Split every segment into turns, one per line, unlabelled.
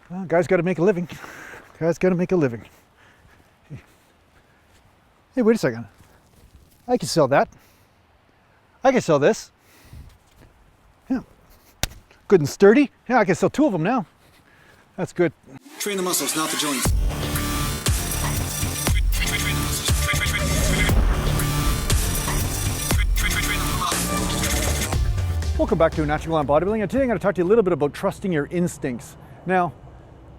Well, guy's got to make a living. Guy's got to make a living. Hey, wait a second. I can sell that. I can sell this. Yeah. Good and sturdy. Yeah, I can sell 2 of them now. That's good.
Train the muscles, not the joints.
Welcome back to Natural Bodybuilding, and today I'm going to talk to you a little bit about trusting your instincts. Now,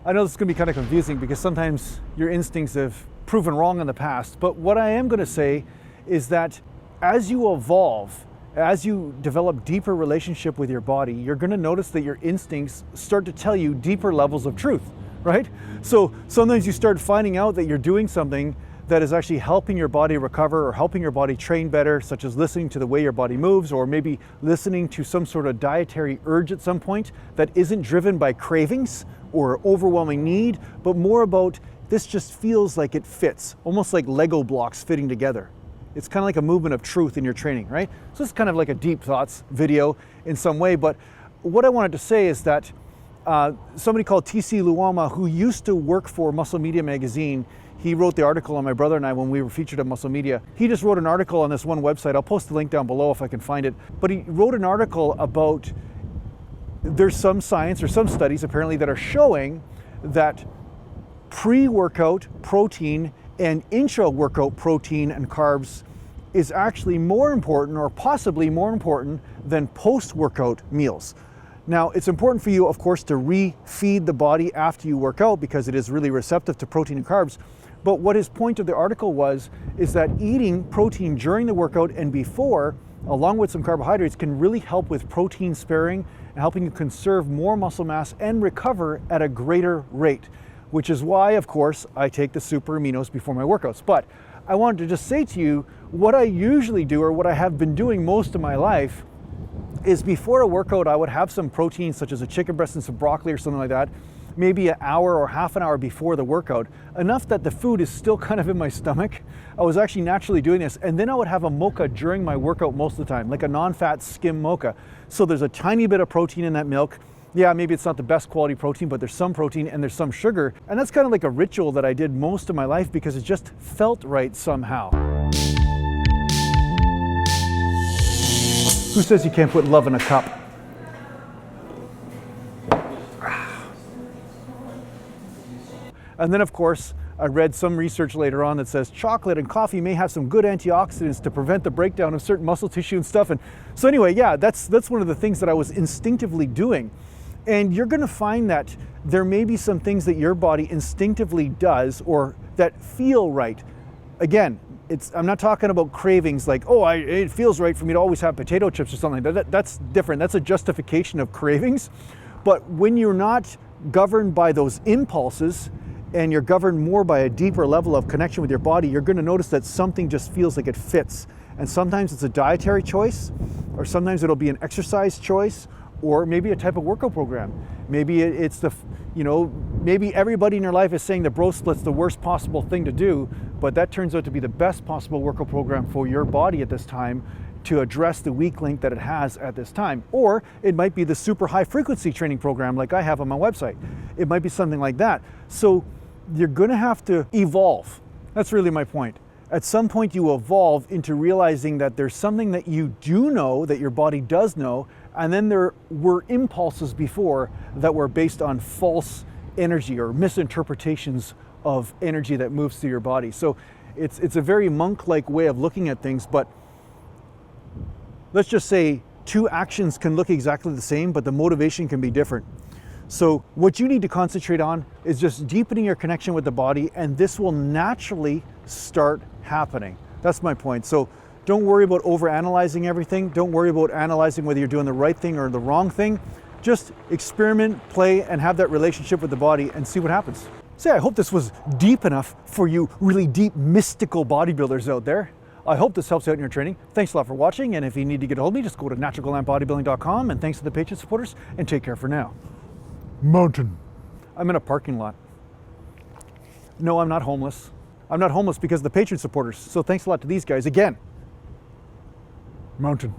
I know this is going to be kind of confusing because sometimes your instincts have proven wrong in the past, but what I am going to say is that as you evolve, as you develop deeper relationship with your body, you're going to notice that your instincts start to tell you deeper levels of truth, right? So sometimes you start finding out that you're doing something that is actually helping your body recover or helping your body train better, such as listening to the way your body moves, or maybe listening to some sort of dietary urge at some point that isn't driven by cravings or overwhelming need, but more about this just feels like it fits, almost like Lego blocks fitting together. It's kind of like a movement of truth in your training, right? So it's kind of like a deep thoughts video in some way, but what I wanted to say is that somebody called TC Luama, who used to work for Muscle Media magazine, he wrote the article on my brother and I when we were featured on Muscle Media. He just wrote an article on this one website. I'll post the link down below if I can find it. But he wrote an article about there's some science or some studies apparently that are showing that pre-workout protein and intra-workout protein and carbs is actually more important or possibly more important than post-workout meals. Now, it's important for you, of course, to refeed the body after you work out because it is really receptive to protein and carbs. But what his point of the article was is that eating protein during the workout and before, along with some carbohydrates, can really help with protein sparing and helping you conserve more muscle mass and recover at a greater rate, which is why, of course, I take the super aminos before my workouts. But I wanted to just say to you, what I usually do, or what I have been doing most of my life, is before a workout, I would have some protein, such as a chicken breast and some broccoli or something like that, maybe an hour or half an hour before the workout, enough that the food is still kind of in my stomach. I was actually naturally doing this, and then I would have a mocha during my workout most of the time, like a non-fat skim mocha. So there's a tiny bit of protein in that milk. Yeah, maybe it's not the best quality protein, but there's some protein and there's some sugar. And that's kind of like a ritual that I did most of my life because it just felt right somehow. Who says you can't put love in a cup? And then, of course, I read some research later on that says chocolate and coffee may have some good antioxidants to prevent the breakdown of certain muscle tissue and stuff. And so anyway, yeah, that's one of the things that I was instinctively doing. And you're going to find that there may be some things that your body instinctively does or that feel right. Again, I'm not talking about cravings like, oh, it feels right for me to always have potato chips or something. That's different. That's a justification of cravings. But when you're not governed by those impulses and you're governed more by a deeper level of connection with your body, you're going to notice that something just feels like it fits. And sometimes it's a dietary choice, or sometimes it'll be an exercise choice, or maybe a type of workout program. Maybe it's maybe everybody in your life is saying the bro split's the worst possible thing to do, but that turns out to be the best possible workout program for your body at this time to address the weak link that it has at this time. Or it might be the super high frequency training program like I have on my website. It might be something like that. So you're gonna have to evolve. That's really my point. At some point you evolve into realizing that there's something that you do know, that your body does know, and then there were impulses before that were based on false energy or misinterpretations of energy that moves through your body. So it's a very monk-like way of looking at things, but let's just say 2 actions can look exactly the same, but the motivation can be different. So what you need to concentrate on is just deepening your connection with the body, and this will naturally start happening. That's my point. So don't worry about overanalyzing everything. Don't worry about analyzing whether you're doing the right thing or the wrong thing. Just experiment, play, and have that relationship with the body and see what happens. So I hope this was deep enough for you really deep, mystical bodybuilders out there. I hope this helps you out in your training. Thanks a lot for watching, and if you need to get a hold of me, just go to naturalbodybuilding.com, and thanks to the Patreon supporters, and take care for now. Mountain. I'm in a parking lot. No, I'm not homeless. I'm not homeless because of the Patreon supporters, so thanks a lot to these guys again. Mountain.